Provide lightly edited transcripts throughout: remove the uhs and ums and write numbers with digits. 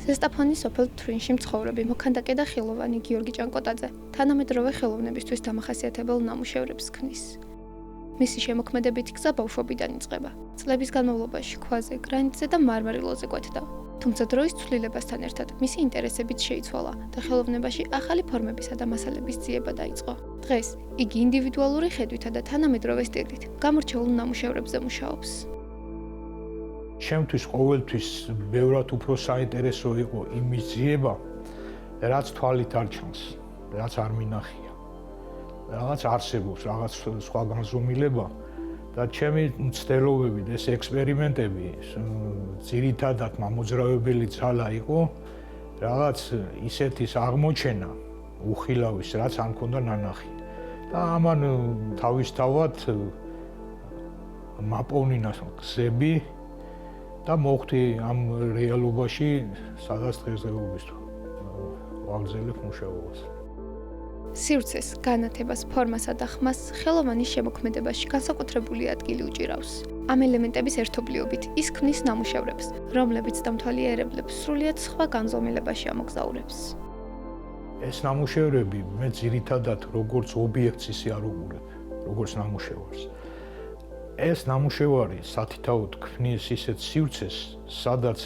ზესტაფონის სოფელ თვრინში მცხოვრები მოქანდაკე და ხილოვანი გიორგი ჭანკოტაძე თანამედროვე ხელოვნებისთვის დამახასიათებელ ნამუშევრებს ქმნის. მისი შემოქმედებითი გზა ბავშვობიდან იწყება. წლების განმავლობაში ქვაზე, გრანიტზე და მარმარილოზე კვეთდა. თუმცა დროის ცვლილებასთან ერთად მისი ინტერესებიც შეიცვალა და ხელოვნებაში ახალი ფორმებისა და მასალების ძიება დაიწყო. დღეს იგი ინდივიდუალური ხედვითა და თანამედროვე სტილით გამორჩეულ ნამუშევრებზე მუშაობს. ჩემთვის ყოველთვის ბევრად უფრო საინტერესო იყო იმის ძიება, რაც თვალით არ ჩანს, რაც არ მინახია. რაღაც არსებობს, რაღაც სხვა განზომილება და ჩემი მცდელობები და ეს ექსპერიმენტები ძირითადად მამოძრავებელი ძალა იყო რაღაც ისეთის აღმოჩენა უხილავის, რაც არ მქონდა ნანახი. და ამან თავისთავად მაპოვნინა გზები და მოხდი ამ რეალობაში სადაც დღესდღეობით ვაგრძელებ მუშაობას. სივრცეს, განათებას, ფორმასა და ხმას ხელოვანის შემოქმედებაში განსაკუთრებული ადგილი უჭირავს. ამ ელემენტების ერთობლიობით ის ქმნის ნამუშევრებს, რომლებიც დამთვალიერებლებს სრულიად სხვა განზომილებაში ამოგზაურებს. ეს ნამუშევრები მე ძირითადად როგორც ობიექტს ისე არ უყურებ, როგორც ნამუშევარს. ეს ნამუშევარი სათითაოდ ქმნის ისეთ სივრცეს, სადაც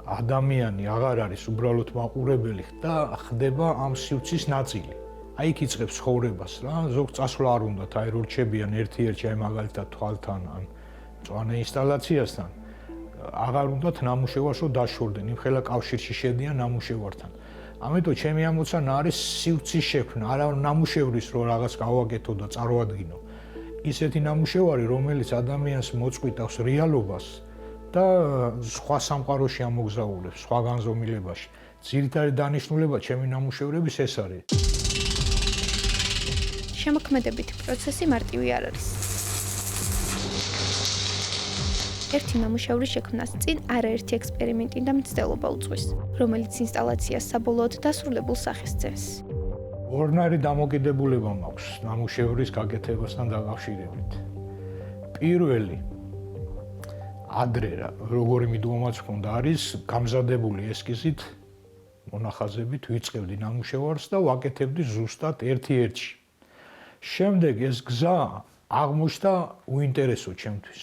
ადამიანი აღარ არის უბრალოდ მაყურებელი და ხდება ამ სივრცის ნაწილი. აი იქ იწყებს ცხოვრებას რა, ზოგ წასვლა არ უნდათ, აი რო რჩებიან ერთ-ერთი აი მაგალითად თვალთან ან მწვანე ინსტალაციასთან, აღარ უნდათ ნამუშევარს რომ დაშორდნენ, იმხელა კავშირში შედიან ნამუშევართან. ამიტომ ჩემი ამოცანა არის სივრცის შექმნა, არა ნამუშევრის რო რაღაც გავაკეთო და წარვადგინო. ისეთი ნამუშევარი, რომელიც ადამიანს მოწყვიტავს რეალობას და სხვა სამყაროში ამოგზაურებს, სხვა განზომილებაში. ძირითადი დანიშნულება ჩემი ნამუშევრების ეს არის. შემოქმედებითი პროცესი მარტივი არ არის. ერთი ნამუშევრის შექმნას წინ არაერთი ექსპერიმენტი და მცდელობა უწვის, რომელიც ინსტალაციას საბოლოოდ დასრულებულ სახეს ძენს. ორნაირი დამოკიდებულება მაქვს ნამუშევრის გაკეთებასთან დაკავშირებით. პირველი ადრე როგორი მიდღომაც ჰქონდა არის გამზადებული ესკიზით მონახაზებით ვიწყებდი ნამუშევარს და ვაკეთებდი ზუსტად ერთ-ერთში. შემდეგ ეს გზა აღმოჩნდა უინტერესო ჩემთვის.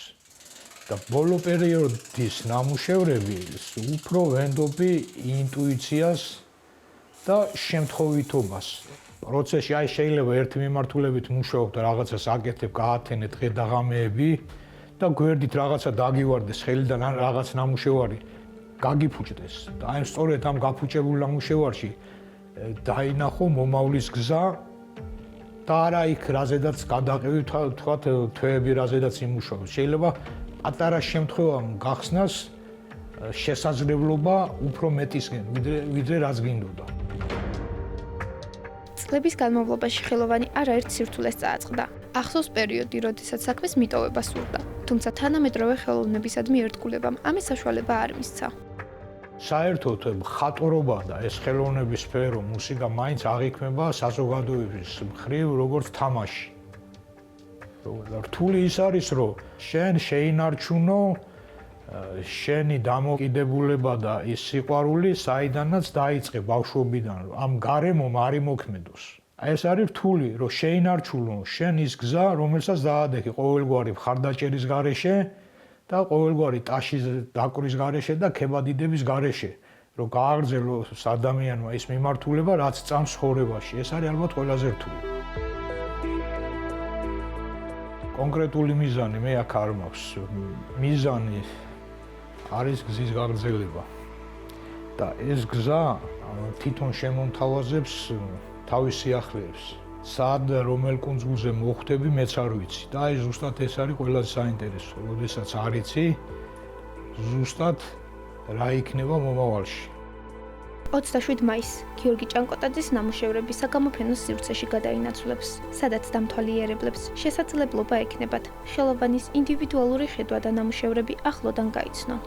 და ბოლო პერიოდის ნამუშევრები უფრო ვენდობი ინტუიციას და შემთხვევითობას. პროცესში აი შეიძლება ერთი მიმართულებით მუშაობ და რაღაცას აკეთებ, გაათენე დღე და ღამეები და გვერდით რაღაცა დაგივარდეს ხელიდან ან რაღაც ნამუშევარი გაგიფუჭდეს. და აი სწორედ ამ გაფუჭებულ ნამუშევარში დაინახო მომავლის გზა და არა იქ რაზედაც გადაყევი თქვათ თვეები რაზედაც იმუშაოს. შეიძლება პატარა შემთხვევა გახსნას შესაძლებლობა უფრო მეტისგან ვიდრე რაც გინდოდა. წლების განმავლობაში ხელოვანი არაერთ სირთულეს წააწყდა. ახსოვს პერიოდი, როდესაც საქმეს მიტოვება სურდა, თუმცა თანამედროვე ხელოვნებისადმი ერთგულებამ ამის საშუალება არ მისცა. საერთოდ მხატვრობა და ეს ხელოვნების სფერო, მუსიკა მაინც აღიქმება საზოგადოების მხრივ როგორც თამაში. რთული ის არის, რომ შენ შეინარჩუნო შენი დამოკიდებულება და ის სიყვარული, საიდანაც დაიწყე ბავშვობიდან, ამ გარემომ არ იმოქმედოს. ეს არის რთული, რომ შეინარჩუნო შენ ის გზა, რომელსაც დაადექი ყოველგვარი მხარდაჭერის გარეშე და ყოველგვარი ტაშის დაკვრის გარეშე და ქებადიდების გარეშე, რომ გააგრძელოს ადამიანმა ის მიმართულება, რაც წამს ცხოვრებაში. ეს არის ალბათ ყველაზე რთული. კონკრეტული მიზანი მე აქ არ მაქვს. მიზანი არის გზის გაგრძელება. და ეს გზა თვითონ შემომთავაზებს თავის სიახლეებს. სად რომელ კუნძულზე მოხვდები მეც არ ვიცი. და აი ზუსტად ეს არის ყველაზე საინტერესო. როდესაც არ იცი, ზუსტად რა იქნება მომავალში. 27 მაისს გიორგი ჭანკოტაძის ნამუშევრები საგამოფენო სივრცეში გადაინაცვლებს, სადაც დამთვალიერებლებს შესაძლებლობა ექნებათ ხელოვანის ინდივიდუალური ხედვა და ნამუშევრები ახლოდან გაიცნონ.